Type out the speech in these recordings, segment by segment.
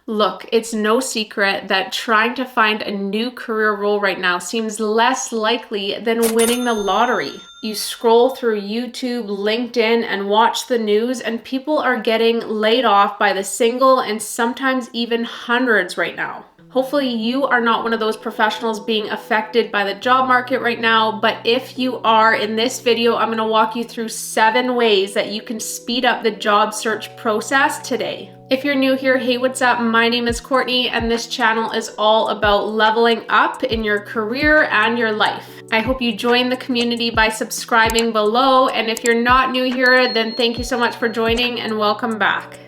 Look, it's no secret that trying to find a new career role right now seems less likely than winning the lottery. You scroll through YouTube, LinkedIn, and watch the news, and people are getting laid off by the single and sometimes even hundreds right now. Hopefully you are not one of those professionals being affected by the job market right now, but if you are, in this video, I'm going to walk you through 7 ways that you can speed up the job search process today. If you're new here, hey, what's up? My name is Courtney, and this channel is all about leveling up in your career and your life. I hope you join the community by subscribing below, and if you're not new here, then thank you so much for joining and welcome back.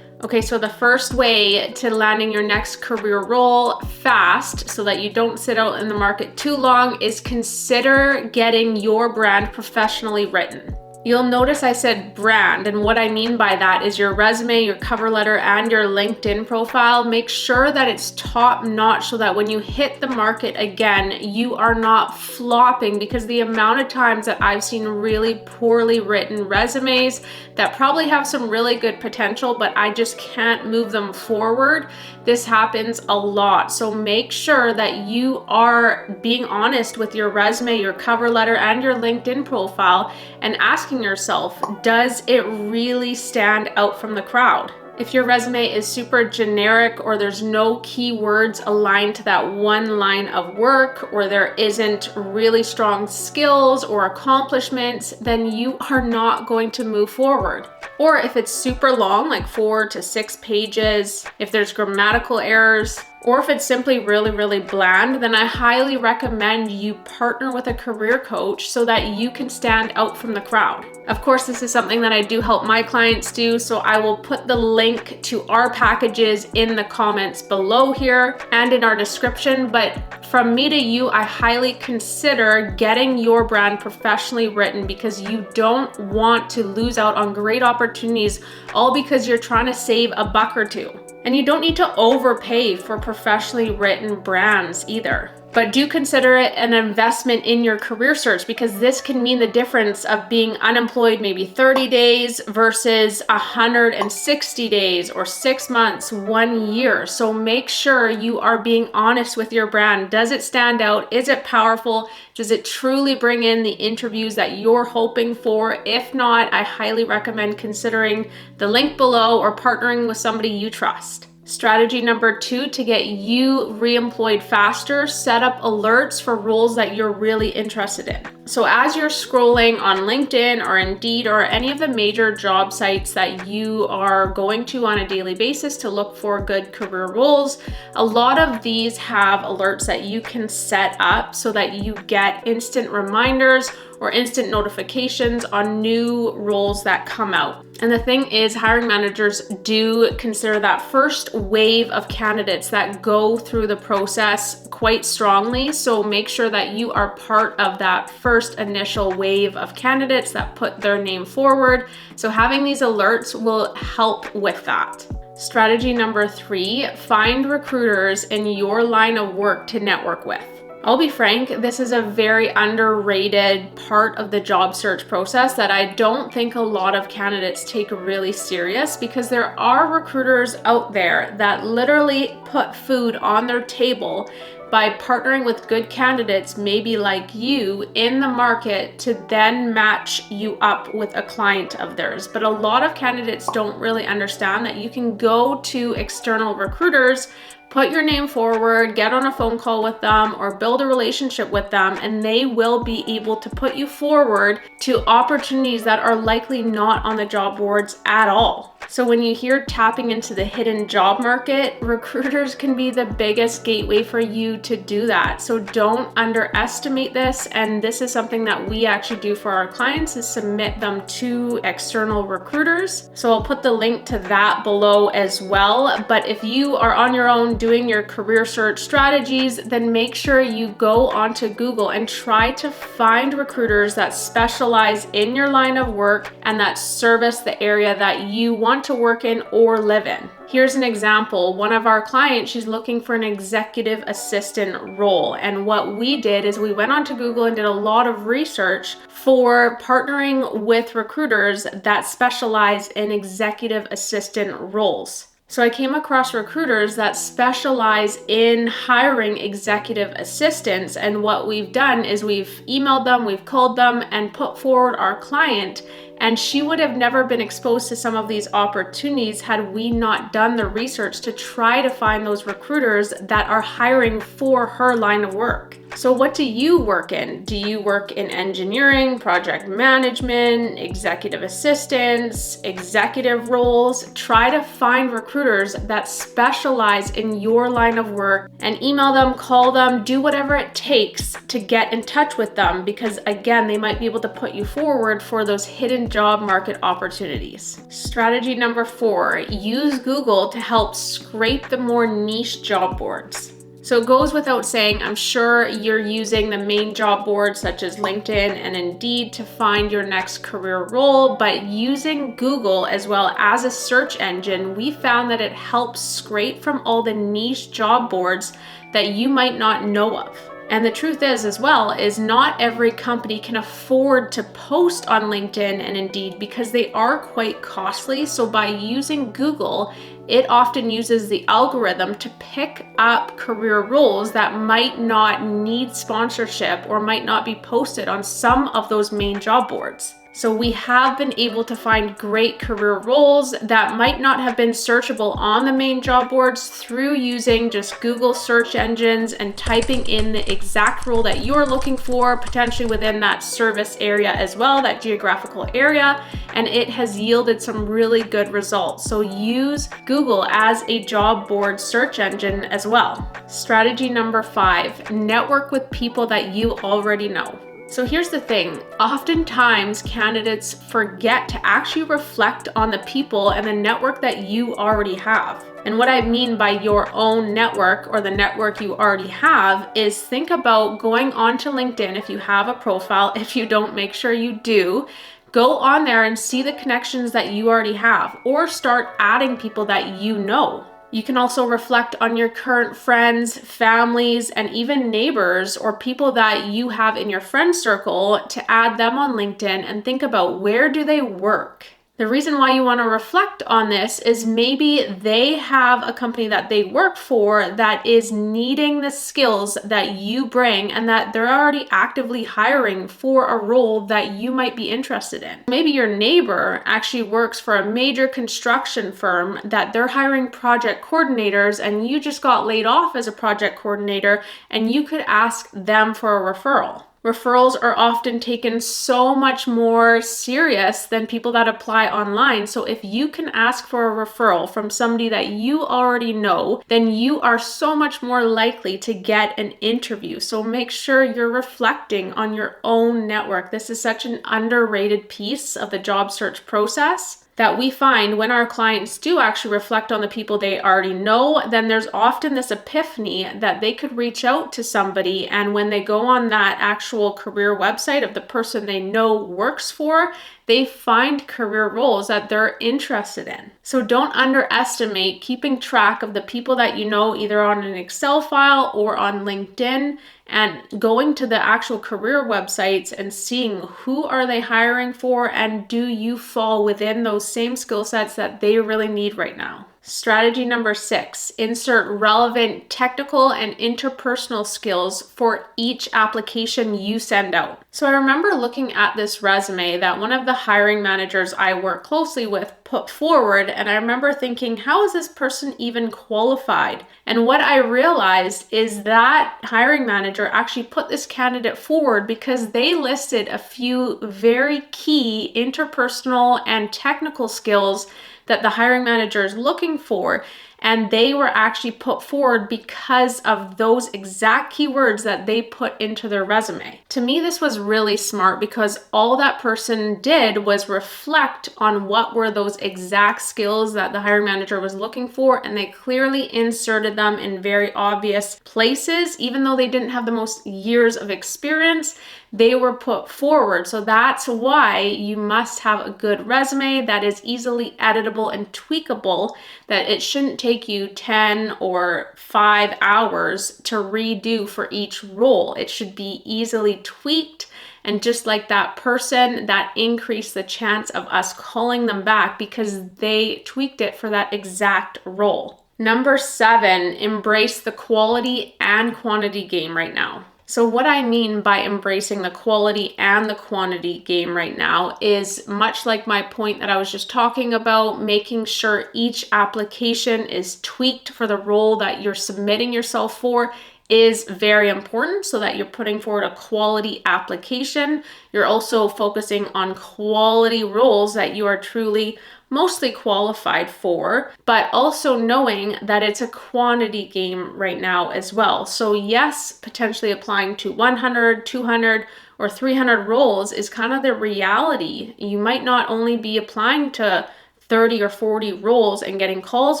Okay, so the first way to landing your next career role fast so that you don't sit out in the market too long is consider getting your brand professionally written. You'll notice I said brand, and what I mean by that is your resume, your cover letter, and your LinkedIn profile. Make sure that it's top notch so that when you hit the market again, you are not flopping, because the amount of times that I've seen really poorly written resumes that probably have some really good potential, but I just can't move them forward. This happens a lot. So make sure that you are being honest with your resume, your cover letter, and your LinkedIn profile, and asking yourself, does it really stand out from the crowd? If your resume is super generic, or there's no keywords aligned to that one line of work, or there isn't really strong skills or accomplishments, then you are not going to move forward. Or if it's super long, like 4 to 6 pages, if there's grammatical errors, or if it's simply really bland, then I highly recommend you partner with a career coach so that you can stand out from the crowd. Of course, this is something that I do help my clients do, so I will put the link to our packages in the comments below here and in our description. But from me to you, I highly consider getting your brand professionally written, because you don't want to lose out on great opportunities all because you're trying to save a buck or two. And you don't need to overpay for professionally written brands either. But do consider it an investment in your career search, because this can mean the difference of being unemployed maybe 30 days versus 160 days, or 6 months, 1 year. So make sure you are being honest with your brand. Does it stand out? Is it powerful? Does it truly bring in the interviews that you're hoping for? If not, I highly recommend considering the link below or partnering with somebody you trust. Strategy number 2 to get you re-employed faster: set up alerts for roles that you're really interested in. So as you're scrolling on LinkedIn or Indeed or any of the major job sites that you are going to on a daily basis to look for good career roles, a lot of these have alerts that you can set up so that you get instant reminders or instant notifications on new roles that come out. And the thing is, hiring managers do consider that first wave of candidates that go through the process quite strongly. So make sure that you are part of that first initial wave of candidates that put their name forward. So having these alerts will help with that. Strategy number 3, find recruiters in your line of work to network with. I'll be frank, this is a very underrated part of the job search process that I don't think a lot of candidates take really serious, because there are recruiters out there that literally put food on their table by partnering with good candidates, maybe like you, in the market to then match you up with a client of theirs. But a lot of candidates don't really understand that you can go to external recruiters, put your name forward, get on a phone call with them, or build a relationship with them, and they will be able to put you forward to opportunities that are likely not on the job boards at all. So when you hear tapping into the hidden job market, recruiters can be the biggest gateway for you to do that. So don't underestimate this. And this is something that we actually do for our clients, is submit them to external recruiters. So I'll put the link to that below as well. But if you are on your own doing your career search strategies, then make sure you go onto Google and try to find recruiters that specialize in your line of work and that service the area that you want to work in or live in. Here's an example. One of our clients, she's looking for an executive assistant assistant role. And what we did is we went onto Google and did a lot of research for partnering with recruiters that specialize in executive assistant roles. So I came across recruiters that specialize in hiring executive assistants, and what we've done is we've emailed them, we've called them, and put forward our client, and she would have never been exposed to some of these opportunities had we not done the research to try to find those recruiters that are hiring for her line of work. So what do you work in? Do you work in engineering, project management, executive assistants, executive roles? Try to find recruiters that specialize in your line of work and email them, call them, do whatever it takes to get in touch with them, because again, they might be able to put you forward for those hidden job market opportunities. Strategy number 4, use Google to help scrape the more niche job boards. So it goes without saying, I'm sure you're using the main job boards such as LinkedIn and Indeed to find your next career role, but using Google as well as a search engine, we found that it helps scrape from all the niche job boards that you might not know of. And the truth is as well, is not every company can afford to post on LinkedIn and Indeed because they are quite costly. So by using Google, it often uses the algorithm to pick up career roles that might not need sponsorship or might not be posted on some of those main job boards. So we have been able to find great career roles that might not have been searchable on the main job boards through using just Google search engines and typing in the exact role that you're looking for, potentially within that service area as well, that geographical area, and it has yielded some really good results. So use Google as a job board search engine as well. Strategy number 5, network with people that you already know. So here's the thing, oftentimes candidates forget to actually reflect on the people and the network that you already have. And what I mean by your own network or the network you already have is think about going onto LinkedIn if you have a profile. If you don't, make sure you do. Go on there and see the connections that you already have, or start adding people that you know. You can also reflect on your current friends, families, and even neighbors or people that you have in your friend circle to add them on LinkedIn and think about, where do they work? The reason why you want to reflect on this is maybe they have a company that they work for that is needing the skills that you bring and that they're already actively hiring for a role that you might be interested in. Maybe your neighbor actually works for a major construction firm that they're hiring project coordinators and you just got laid off as a project coordinator, and you could ask them for a referral. Referrals are often taken so much more serious than people that apply online. So if you can ask for a referral from somebody that you already know, then you are so much more likely to get an interview. So make sure you're reflecting on your own network. This is such an underrated piece of the job search process that we find when our clients do actually reflect on the people they already know, then there's often this epiphany that they could reach out to somebody, and when they go on that actual career website of the person they know works for, they find career roles that they're interested in. So don't underestimate keeping track of the people that you know either on an Excel file or on LinkedIn, and going to the actual career websites and seeing who are they hiring for, and do you fall within those same skill sets that they really need right now. Strategy number 6, insert relevant technical and interpersonal skills for each application you send out. So I remember looking at this resume that one of the hiring managers I work closely with put forward, and I remember thinking, how is this person even qualified? And what I realized is that hiring manager actually put this candidate forward because they listed a few very key interpersonal and technical skills that the hiring manager is looking for, and they were actually put forward because of those exact keywords that they put into their resume. To me, this was really smart because all that person did was reflect on what were those exact skills that the hiring manager was looking for, and they clearly inserted them in very obvious places. Even though they didn't have the most years of experience, they were put forward. So that's why you must have a good resume that is easily editable and tweakable, that it shouldn't take take you 10 or 5 hours to redo for each role. It should be easily tweaked. And just like that person, that increased the chance of us calling them back because they tweaked it for that exact role. Number 7, embrace the quality and quantity game right now. So what I mean by embracing the quality and the quantity game right now is much like my point that I was just talking about, making sure each application is tweaked for the role that you're submitting yourself for is very important so that you're putting forward a quality application. You're also focusing on quality roles that you are truly mostly qualified for, but also knowing that it's a quantity game right now as well. So yes, potentially applying to 100, 200, or 300 roles is kind of the reality. You might not only be applying to 30 or 40 roles and getting calls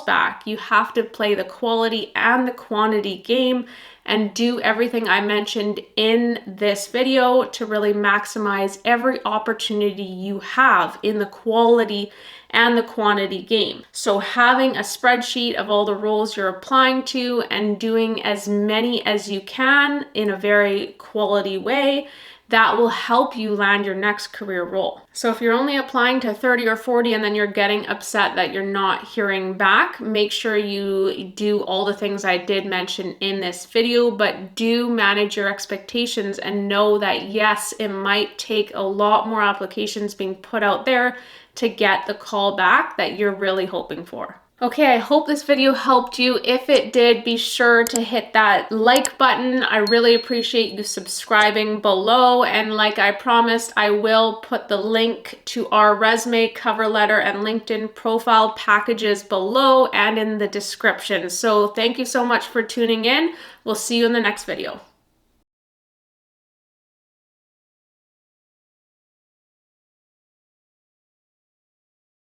back. You have to play the quality and the quantity game and do everything I mentioned in this video to really maximize every opportunity you have in the quality and the quantity game. So having a spreadsheet of all the roles you're applying to and doing as many as you can in a very quality way, that will help you land your next career role. So if you're only applying to 30 or 40 and then you're getting upset that you're not hearing back, make sure you do all the things I did mention in this video, but do manage your expectations and know that yes, it might take a lot more applications being put out there to get the call back that you're really hoping for. Okay, I hope this video helped you. If it did, be sure to hit that like button. I really appreciate you subscribing below. And like I promised, I will put the link to our resume, cover letter, and LinkedIn profile packages below and in the description. So thank you so much for tuning in. We'll see you in the next video.